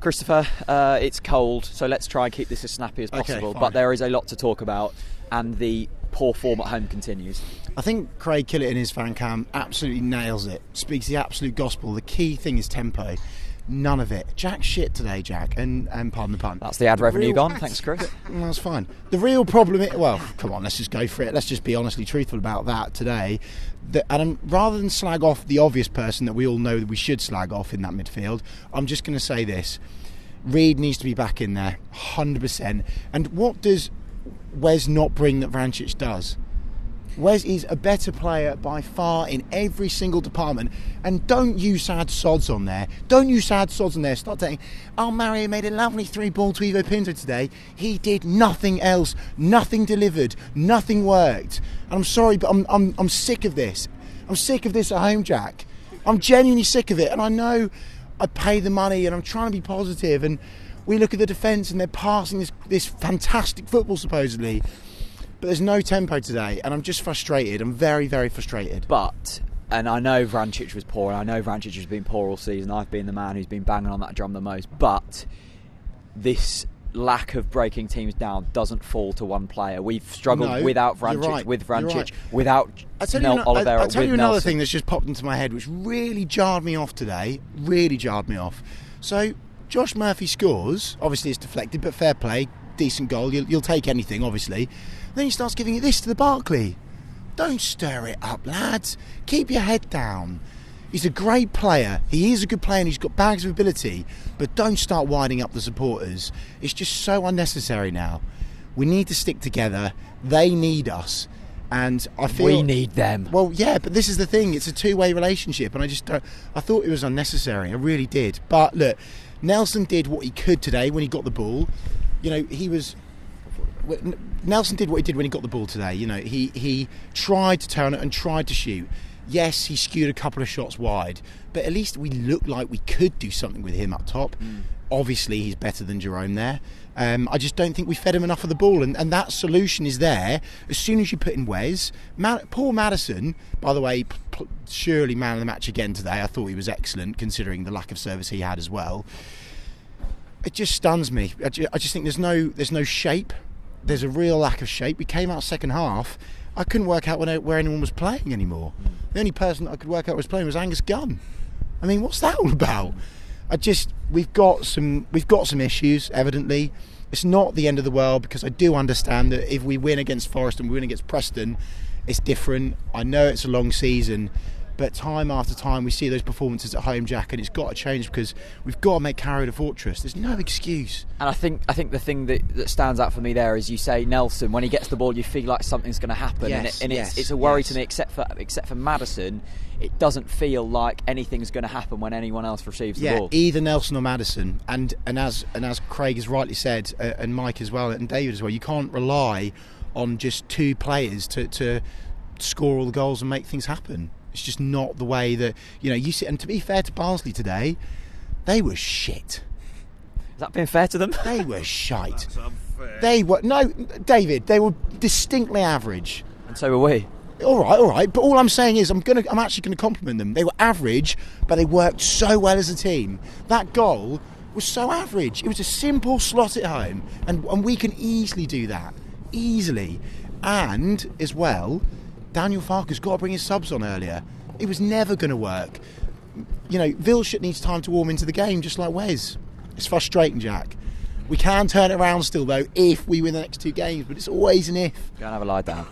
Christopher, it's cold, so let's try and keep this as snappy as possible. Okay, but there is a lot to talk about, and the poor form at home continues. I think Craig Killett in his fan cam absolutely nails it. Speaks the absolute gospel. The key thing is tempo. None of it. Jack's shit today, Jack, and pardon the pun. That's the ad revenue gone. Thanks, Chris. That's fine. The real problem is, well, come on, let's just go for it. Let's just be honestly truthful about that today. Rather than slag off the obvious person that we all know that we should slag off in that midfield, I'm just going to say this. Reed needs to be back in there, 100%. And what does Wes not bring that Vrancic does? Wes is a better player by far in every single department. And don't use sad sods on there. Don't use sad sods on there. Start saying, oh, Mario made a lovely 3-ball to Ivo Pinto today. He did nothing else. Nothing delivered. Nothing worked. And I'm sorry, but I'm sick of this. I'm sick of this at home, Jack. I'm genuinely sick of it. And I know I pay the money and I'm trying to be positive. And we look at the defence and they're passing this fantastic football, supposedly. But there's no tempo today, and I'm just frustrated. I'm very, very frustrated. But, and I know Vrancic was poor, and I know Vrancic has been poor all season. I've been the man who's been banging on that drum the most. But this lack of breaking teams down doesn't fall to one player. We've struggled without Vrancic, right, without Oliveira, I'll tell you another Nelson. thing that's just popped into my head, which really jarred me off today. Really jarred me off. So, Josh Murphy scores. Obviously, it's deflected, but fair play. Decent goal. You'll take anything, obviously. Then he starts giving it this to the Barnsley. Don't stir it up, lads. Keep your head down. He's a great player. He is a good player and he's got bags of ability. But don't start winding up the supporters. It's just so unnecessary now. We need to stick together. They need us. And I feel... We need them. Well, yeah, but this is the thing. It's a two-way relationship. And I thought it was unnecessary. I really did. But look, Nelson did what he could today when he got the ball. You know, Nelson did what he did when he got the ball today. You know, he tried to turn it and tried to shoot. Yes, he skewed a couple of shots wide, but at least we looked like we could do something with him up top. Obviously, he's better than Jerome there. I just don't think we fed him enough of the ball, and that solution is there as soon as you put in Wes. Paul Maddison, by the way, surely man of the match again today. I thought he was excellent considering the lack of service he had as well. It just stuns me. I just think there's no shape. There's a real lack of shape. We came out second half. I couldn't work out where anyone was playing anymore. The only person that I could work out was playing was Angus Gunn. I mean, what's that all about? We've got some issues. Evidently, it's not the end of the world because I do understand that if we win against Forest and we win against Preston, it's different. I know it's a long season. But time after time we see those performances at home, Jack, and it's got to change because we've got to make Harrow the fortress. There's no excuse. And I think the thing that stands out for me there is you say Nelson, when he gets the ball you feel like something's going to happen. Yes, it's a worry to me except for Maddison. It doesn't feel like anything's going to happen when anyone else receives the ball. Either Nelson or Maddison. And as Craig has rightly said, and Mike as well, and David as well, you can't rely on just two players to score all the goals and make things happen. It's just not the way that, you know, you see. And to be fair to Barnsley today, they were shit. Is that being fair to them? They were shite. That's unfair. They were, no, David, they were distinctly average. And so were we. All right. But all I'm saying is I'm actually going to compliment them. They were average, but they worked so well as a team. That goal was so average. It was a simple slot at home, and we can easily do that. Easily. And, as well, Daniel Farker's got to bring his subs on earlier. It was never going to work. You know, Vilshut needs time to warm into the game, just like Wes. It's frustrating, Jack. We can turn it around still, though, if we win the next two games, but it's always an if. Go and have a lie down.